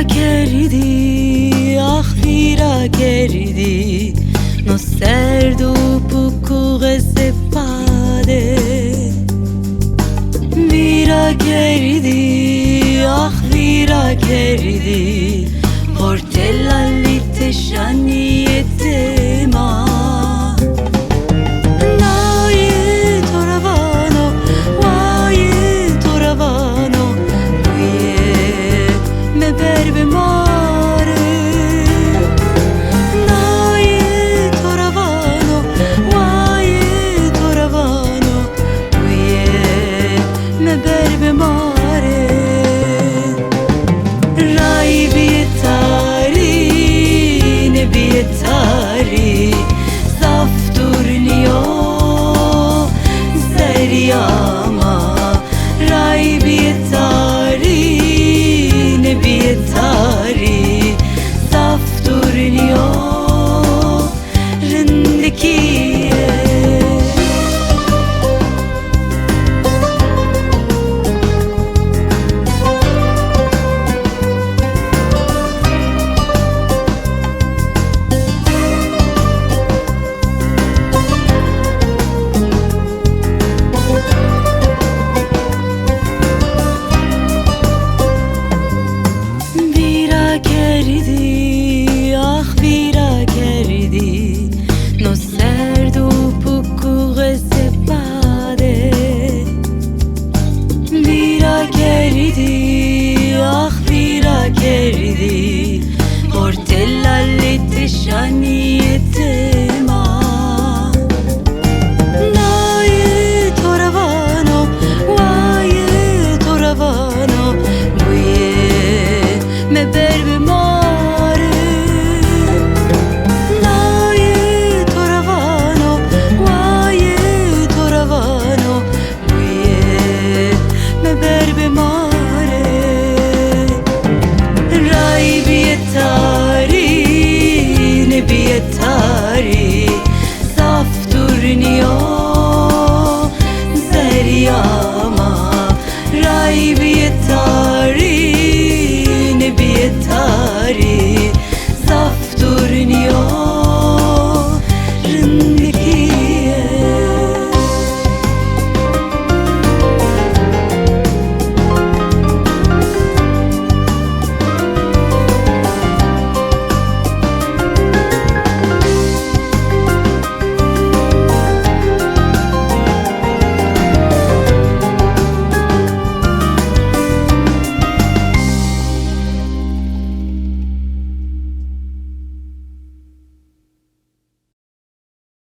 کردی آخیرا کردی نو پوکوغ سپاده ویرا کردی آخیرا کردی ورتلالی تشانیت ما نای تو روانو وای تو روانو بویه مبر به ماره نای تو روانو وای تو روانو بویه مبر به ماره رای بیتاری نبیتاری